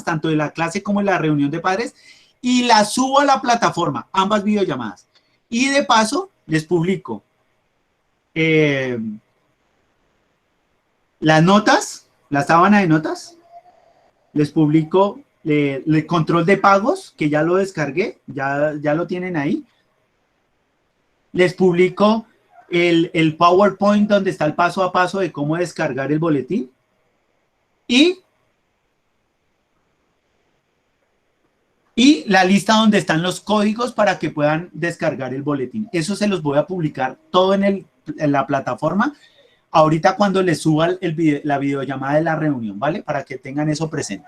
tanto de la clase como de la reunión de padres, y las subo a la plataforma, ambas videollamadas. Y de paso, les publico las notas la sábana de notas. Les publico el control de pagos, que ya lo descargué, ya lo tienen ahí. Les publico el PowerPoint donde está el paso a paso de cómo descargar el boletín. Y la lista donde están los códigos para que puedan descargar el boletín. Eso se los voy a publicar todo en la plataforma ahorita cuando les suba la videollamada de la reunión, ¿vale? Para que tengan eso presente.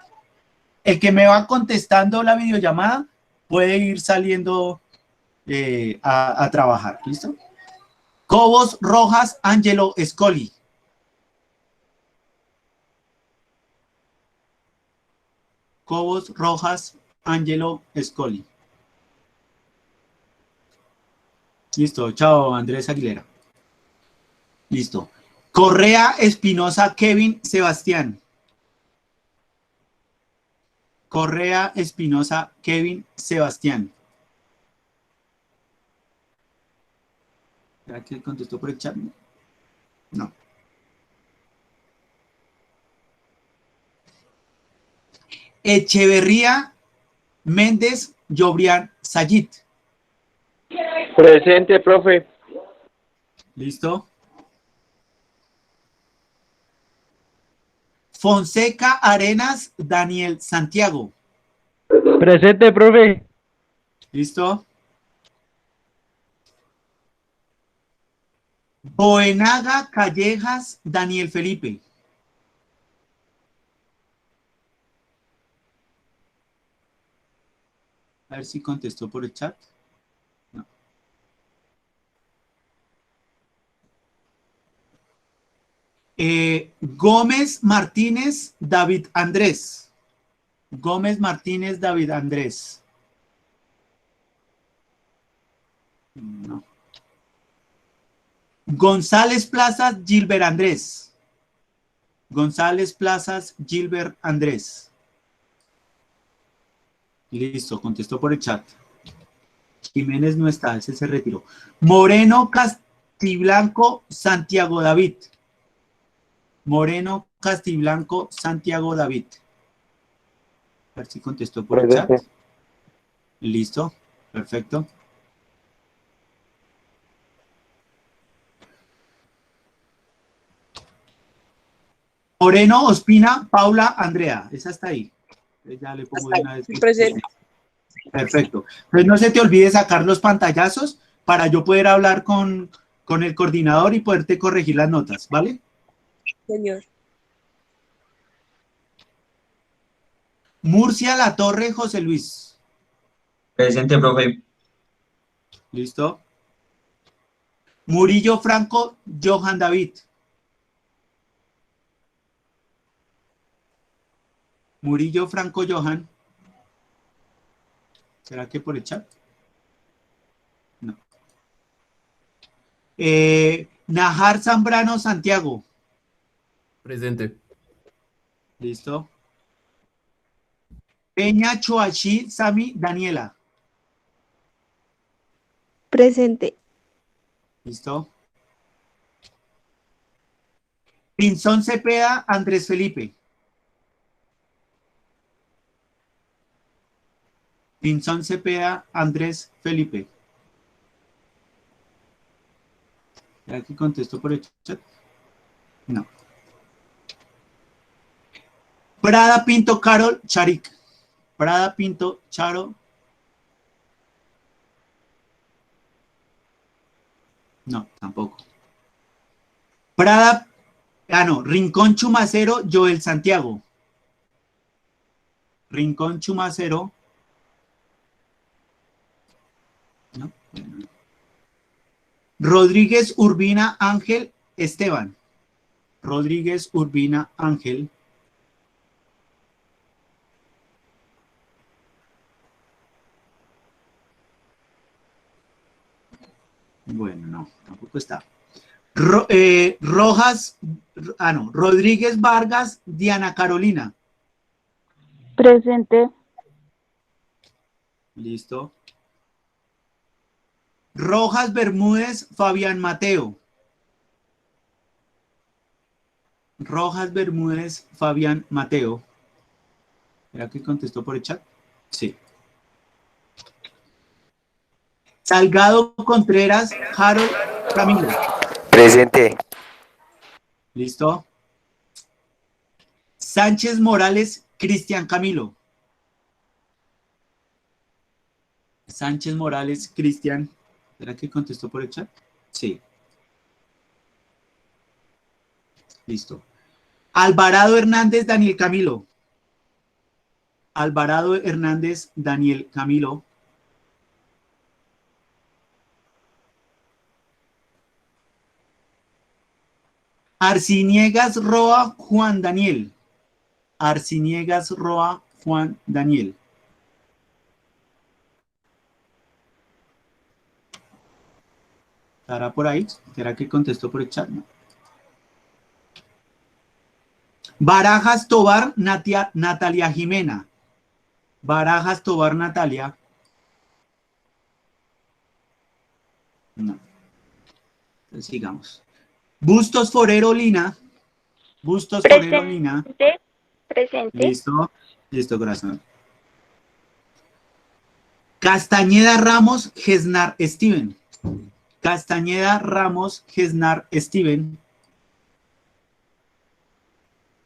El que me va contestando la videollamada puede ir saliendo a trabajar, ¿listo? Cobos Rojas Angelo Scoli. Cobos Rojas Angelo Scoli. Listo, chao Andrés Aguilera. Listo. Correa Espinosa Kevin Sebastián. Correa Espinosa Kevin Sebastián. ¿Será que contestó por el chat? No. Echeverría Méndez Llobrián Sayit. Presente, profe. ¿Listo? Fonseca Arenas Daniel Santiago. Presente, profe. ¿Listo? Boenaga Callejas Daniel Felipe. A ver si contestó por el chat. No. Gómez Martínez David Andrés. Gómez Martínez David Andrés. No. González Plazas Gilbert Andrés. González Plazas Gilbert Andrés. Listo, contestó por el chat. Jiménez no está, ese se retiró. Moreno Castiblanco Santiago David. Moreno Castiblanco Santiago David. A ver si contestó por el chat. Listo, perfecto. Moreno Ospina Paula Andrea. Esa está ahí. Ya le pongo de una vez. Presente. Perfecto. Entonces no se te olvide sacar los pantallazos para yo poder hablar con el coordinador y poderte corregir las notas, ¿vale? Señor. Murcia La Torre José Luis. Presente, profe. ¿Listo? Murillo Franco Johan David. Murillo Franco Johan. ¿Será que por el chat? No. Najar Zambrano Santiago. Presente. ¿Listo? Peña Choachi Sami Daniela. Presente. ¿Listo? Pinzón Cepeda Andrés Felipe. Pinzón Cepeda Andrés Felipe. ¿Aquí contesto por el chat? No. Prada Pinto Carol Charik. Prada Pinto Charo. No, tampoco. Prada, no, Rincón Chumacero Joel Santiago. Rincón Chumacero. No. Rodríguez Urbina Ángel Esteban. Rodríguez Urbina Ángel. Bueno, no, tampoco está. Rojas, no, Rodríguez Vargas, Diana Carolina. Presente. Listo. Rojas Bermúdez, Fabián Mateo. Rojas Bermúdez, Fabián Mateo. ¿Era que contestó por el chat? Sí. Salgado Contreras, Harold Camilo. Presente. ¿Listo? Sánchez Morales, Cristian Camilo. Sánchez Morales, Cristian. ¿Será que contestó por el chat? Sí. Listo. Alvarado Hernández, Daniel Camilo. Alvarado Hernández, Daniel Camilo. Arciniegas Roa, Juan Daniel. Arciniegas Roa, Juan Daniel. ¿Estará por ahí? ¿Será que contestó por el chat? No. Barajas Tobar, Natalia Jimena. Barajas Tobar, Natalia. No. Entonces sigamos. Bustos Forero, Lina. Bustos Forero, Lina. Presente. Listo. Listo, corazón. Castañeda Ramos, Gesnar Steven. Castañeda Ramos, Gesnar Steven.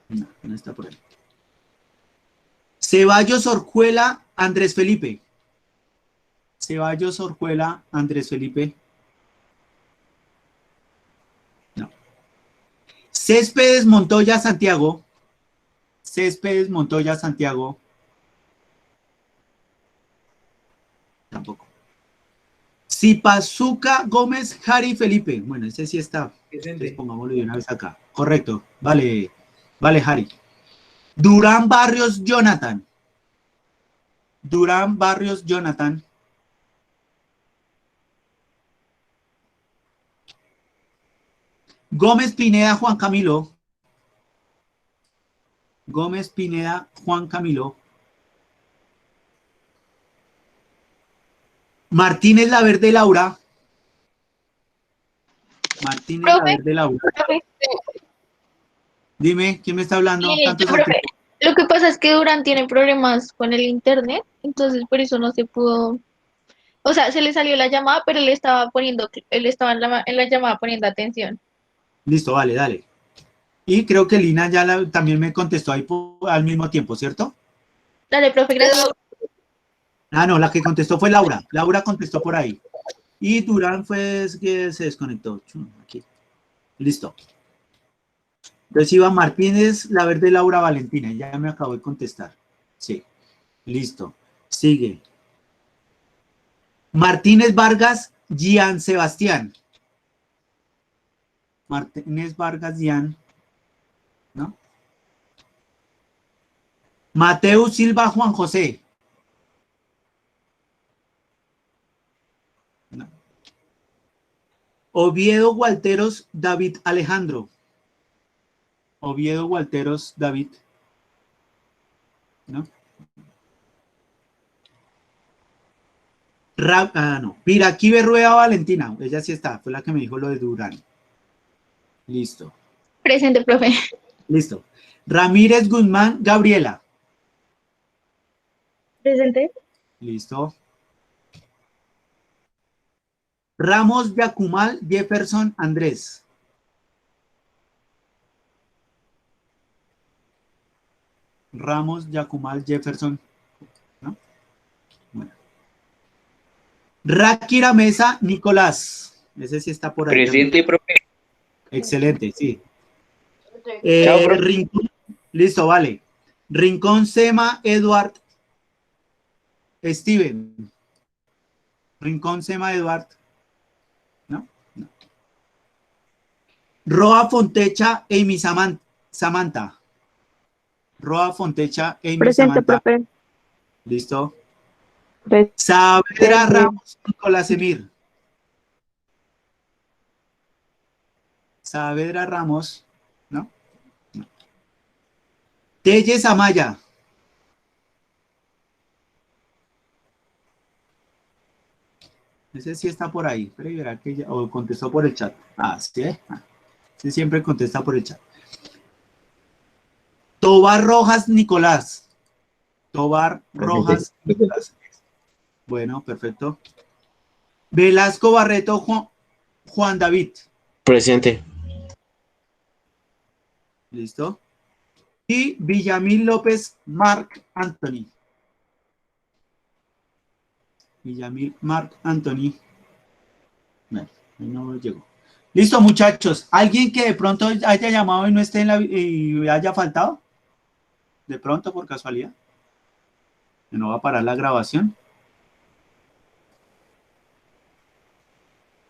No, no está por ahí. Ceballos Orjuela, Andrés Felipe. Ceballos Orjuela, Andrés Felipe. No. Céspedes Montoya, Santiago. Céspedes Montoya, Santiago. Tampoco. Zipazuca Gómez, Jari Felipe. Bueno, ese sí está. Entonces pongámoslo de una vez acá. Correcto. Vale, vale, Jari. Durán Barrios, Jonathan. Durán Barrios, Jonathan. Gómez Pineda, Juan Camilo. Gómez Pineda, Juan Camilo. Martínez Laverde, Laura. Martínez Profe, Laverde, Laura. profe, Dime, ¿quién me está hablando? Tantos profe, artistas. lo que pasa es que Durán tiene problemas con el internet, entonces por eso no se pudo, o sea, se le salió la llamada, pero él estaba en la llamada poniendo atención. Listo, vale, dale. Y creo que Lina ya también me contestó ahí al mismo tiempo, ¿cierto? Dale, profe, gracias. Ah, no, la que contestó fue Laura. Laura contestó por ahí. Y Durán fue que se desconectó. Aquí. Listo. Entonces iba Martínez, Laverde, Laura, Valentina. Ya me acabo de contestar. Sí. Listo. Sigue. Martínez Vargas, Gian Sebastián. Martínez Vargas, Gian. ¿No? Mateo Silva, Juan José. No. Oviedo Gualteros, David Alejandro. Oviedo Gualteros, David. ¿No? No. Piraquive Rueda, Valentina. Ella sí está. Fue la que me dijo lo de Durán. Listo. Presente, profe. Listo. Ramírez Guzmán, Gabriela. Presente. Listo. Ramos Yacumal, Jefferson, Andrés. Ramos Yacumal, Jefferson. ¿No? Bueno. Rakira Mesa, Nicolás. Ese sí está por ahí. Presente, profe. Excelente, sí. Chao, profe. Rincón. Listo, vale. Rincón Sema, Eduard. Steven. Rincón Sema, Eduard. ¿No? No. Roa Fontecha, Amy Samantha. Roa Fontecha, Amy Presente, Samantha. profe. Listo. Presente. Saavedra Ramos, Nicolás Emir. Saavedra Ramos, ¿no? No. Telles Amaya. Ese sí está por ahí. Pero verá que o contestó por el chat. Ah, sí. Ese siempre contesta por el chat. Tobar Rojas Nicolás. Tobar Rojas Nicolás. Bueno, perfecto. Velasco Barreto Juan David. Presente. Listo. Y Villamil López Marc Anthony. Villamil Marc Anthony. Bueno, ahí no llegó. Listo, muchachos. ¿Alguien que de pronto haya llamado y no esté y haya faltado? De pronto, por casualidad. Que no va a parar la grabación.